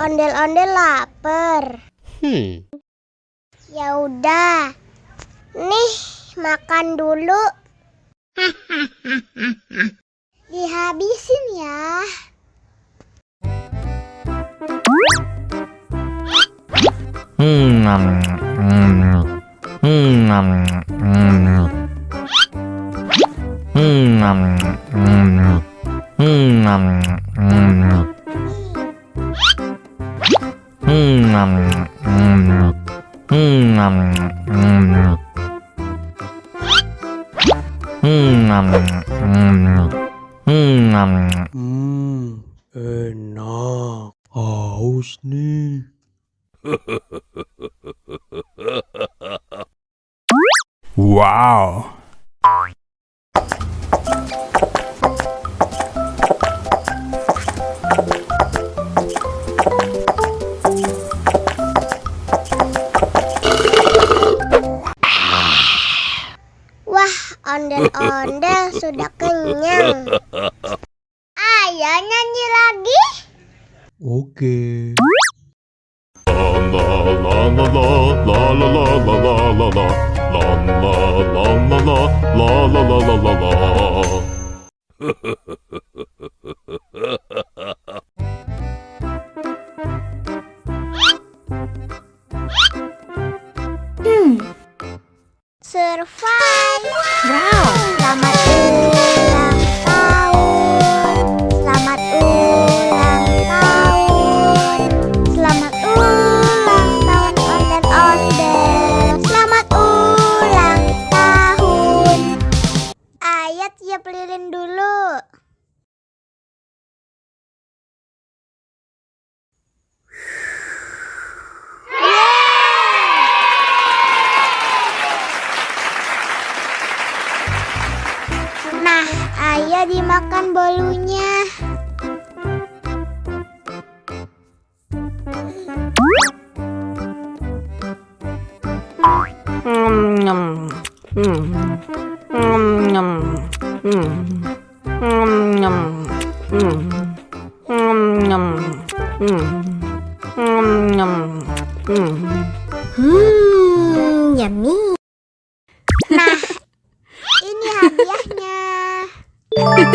Ondel-ondel lapar. Ya udah. Nih, makan dulu. Dihabisin ya. Enak. Haus nih. Wow. Wah, ondel-ondel sudah kenyang. Ayo nyanyi lagi. Oke. Survive. Wow. Selamat ulang tahun. Selamat ulang tahun. Selamat ulang tahun ondel-ondel. Selamat ulang tahun. Ayo tiup lilin dulu. Nah, ayo dimakan bolunya. Yummy. Nah, ini hadiahnya. Wow.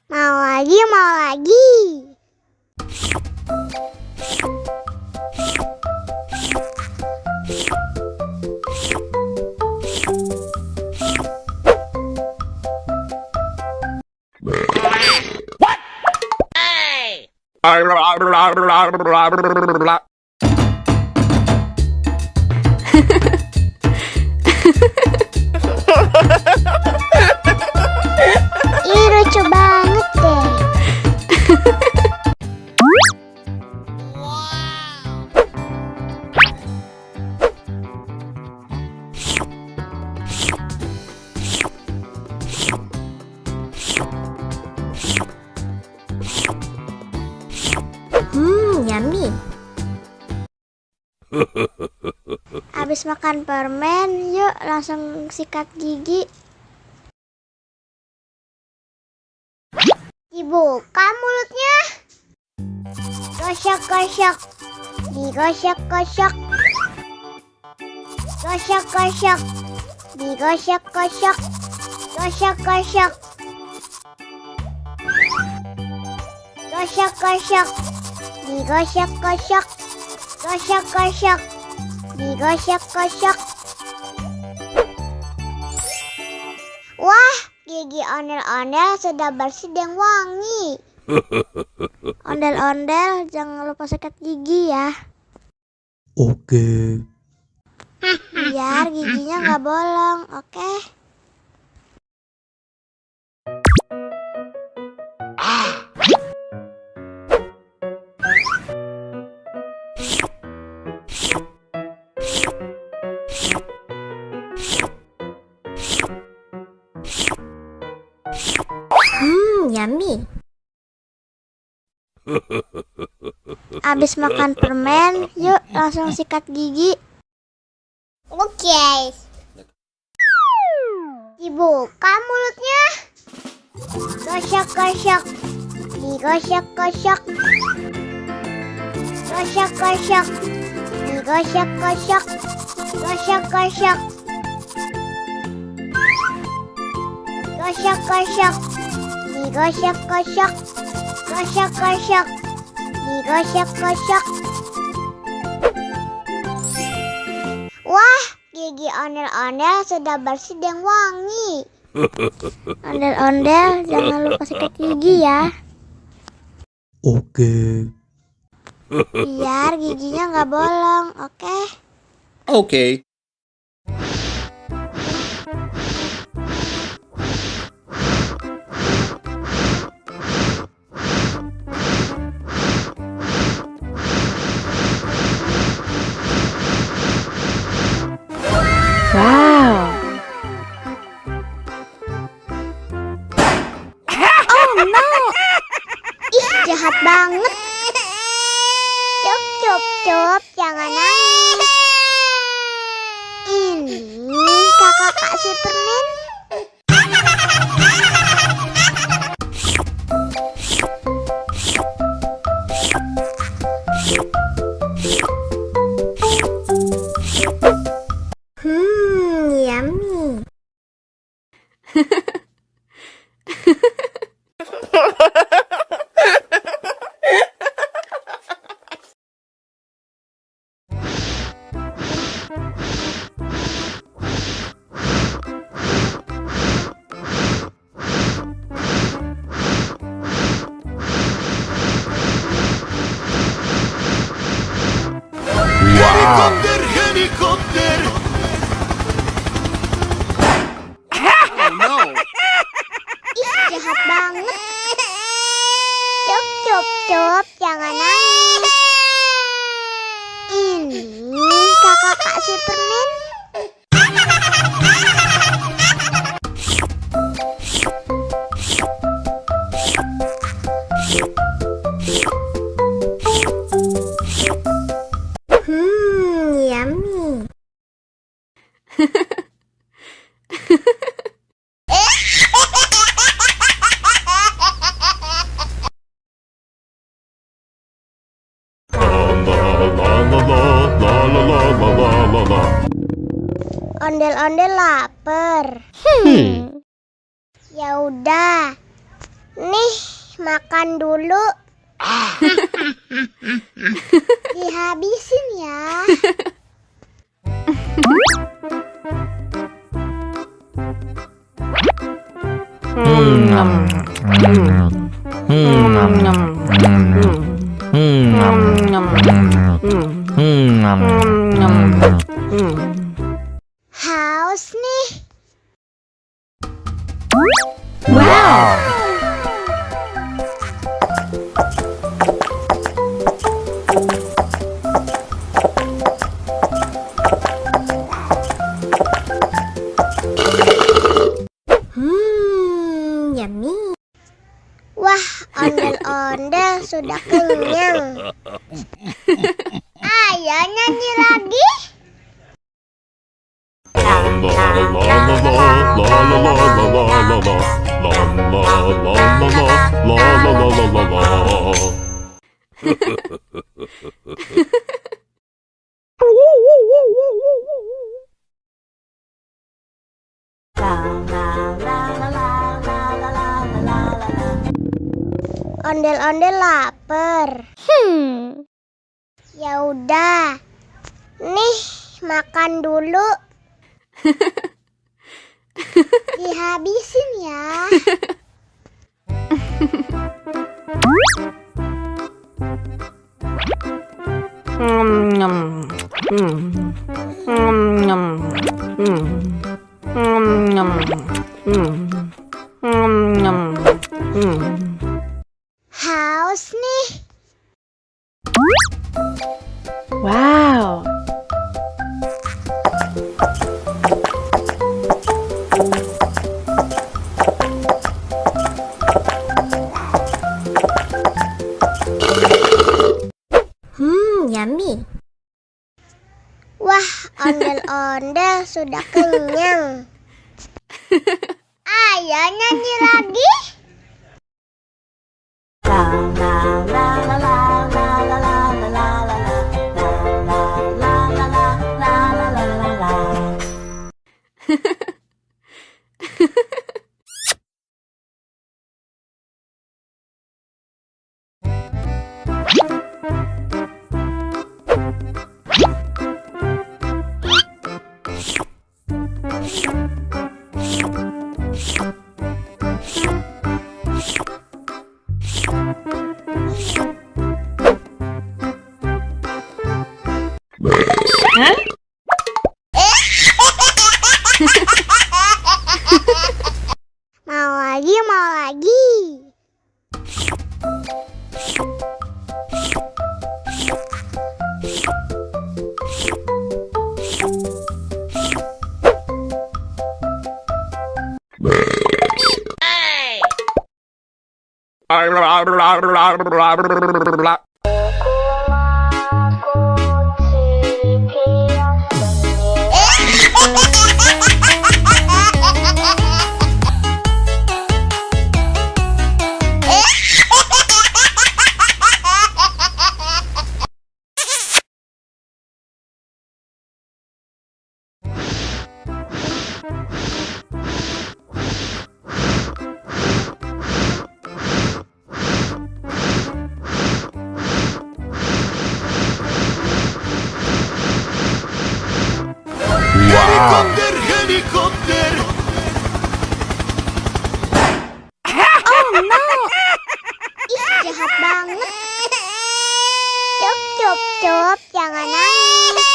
Mau lagi, mau lagi. Ih, lucu banget deh. Yummy. Habis makan permen, yuk langsung sikat gigi. Dibuka mulutnya. Gosok-gosok. Digosok-gosok. Gosok-gosok. Digosok-gosok. Gosok-gosok. Gosok-gosok. Digosok-gosok. Gosok-gosok. Digosok-gosok. Wah, gigi ondel-ondel sudah bersih dan wangi. Ondel-ondel, jangan lupa sikat gigi ya. Oke. Biar giginya nggak bolong, oke? Yummy. Abis makan permen, yuk langsung sikat gigi. Oke. Dibuka mulutnya. Gosok-gosok. Digosok-gosok. Gosok-gosok. Digosok-gosok. Gosok-gosok. Gosok-gosok. Digosok-gosok. Gosok-gosok. Digosok-gosok. Wah, gigi ondel-ondel sudah bersih dan wangi. Ondel-ondel, jangan lupa sikat gigi ya. Oke. Biar giginya nggak bolong, oke? Okay. Wow. Oh no. Ih, jahat banget. Cup, cup, cup, jangan nangis. Ini kakak kasih permen. Yummy. Helikopter, helikopter. Oh no. Ih, jahat banget. Cup, cup, cup, jangan nangis. Ini kakak kasih permen. Yummy. Ondel-ondel lapar. Ya udah. Nih, makan dulu. Dihabisin ya. Haus nih. Wow. Yummy. Wah, ondel-ondel sudah kenyang. Ayo nyanyi lagi. Ondel-ondel lapar. Ya udah. Nih, makan dulu. Dihabisin ya. Haus nih. Wow. Yummy. Wah, ondel-ondel sudah kenyang. Ayo nyanyi lagi. Mau lagi, mau lagi. Helikopter, helikopter. Ih, jahat banget. Cup, cup, cup, jangan nangis.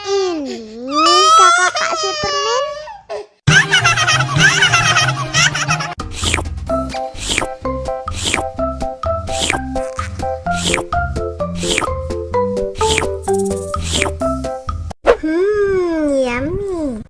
Ini kakak Kak Superman. Yummy.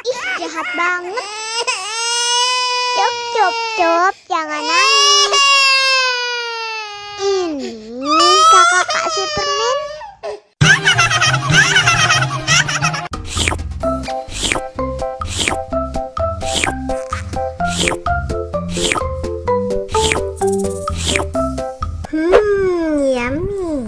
Ih, jahat banget. Cup, cup, cup, jangan nangis. Ini kakak Kak Superman. Yummy.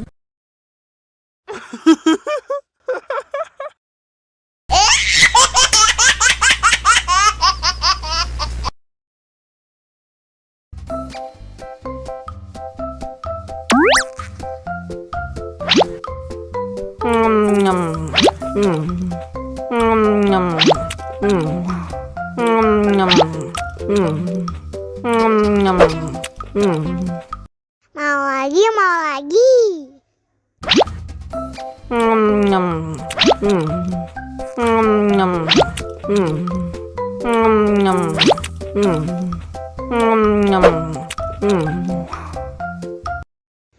Mau lagi, mau lagi.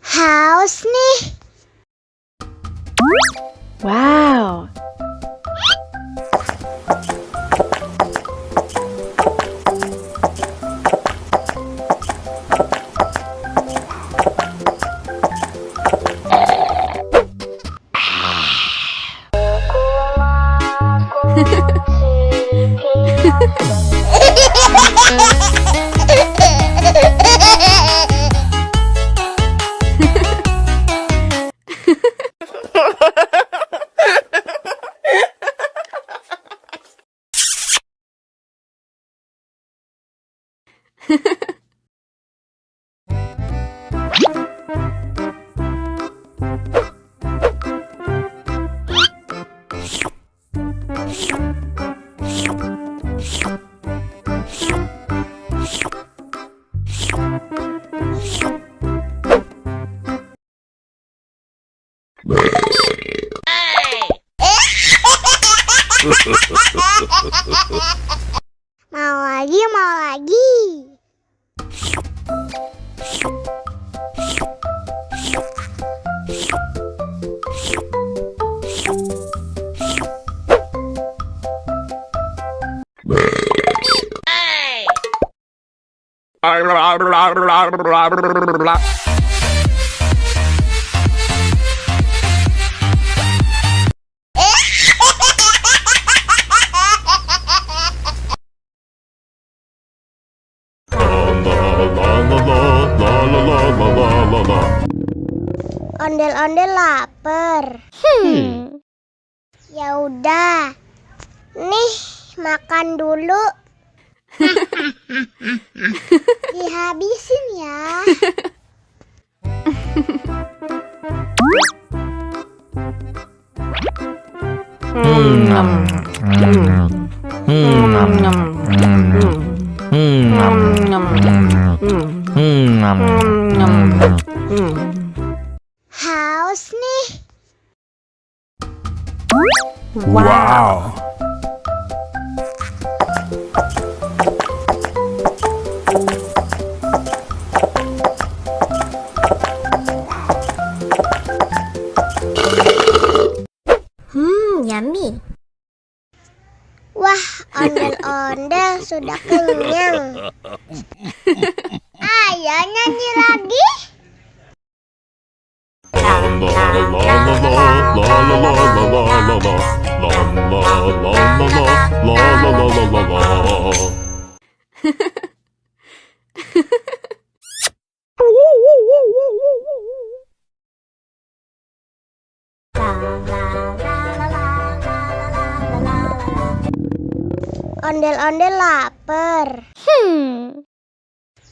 Haus nih. Wow. Mau lagi, mau lagi. Ondel-ondel lapar. Ya udah. Nih, makan dulu. Dihabisin ya. Haus nih. Wow. Yummy. Wah, ondel-ondel sudah kenyang. Ayo nyanyi lagi. Ondel-ondel lapar.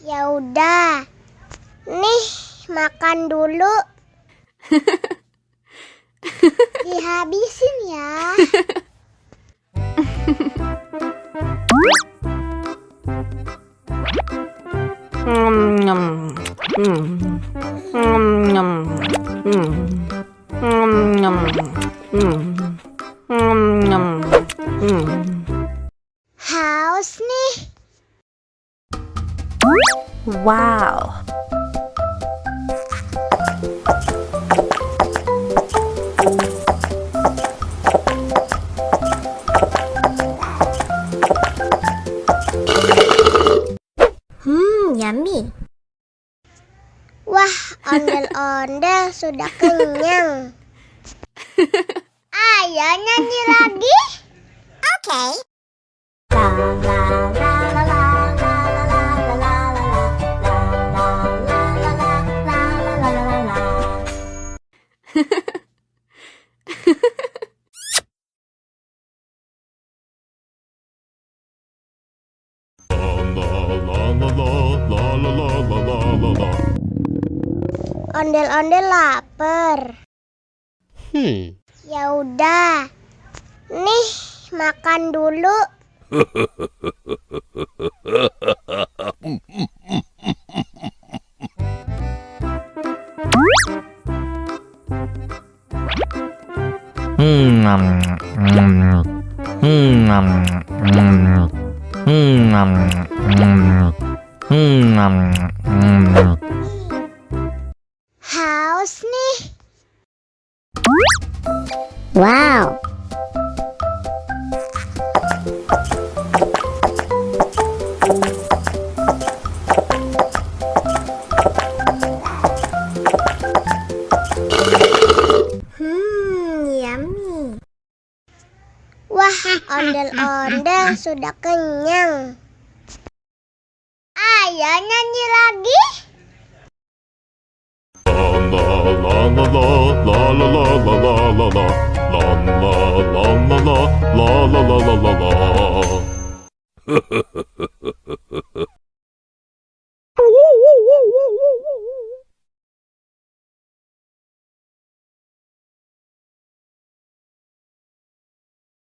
Ya udah. Nih, makan dulu. Dihabisin ya. Haus nih. Wow. Yummy. Wah, ondel-ondel sudah kenyang. Ayo nyanyi lagi. Oke. Ondel-ondel lapar. Ya udah. Nih, makan dulu. Haus nih. Wow. Yummy. Wah, ondel-ondel sudah kenyang. Ayo nyanyi lagi. La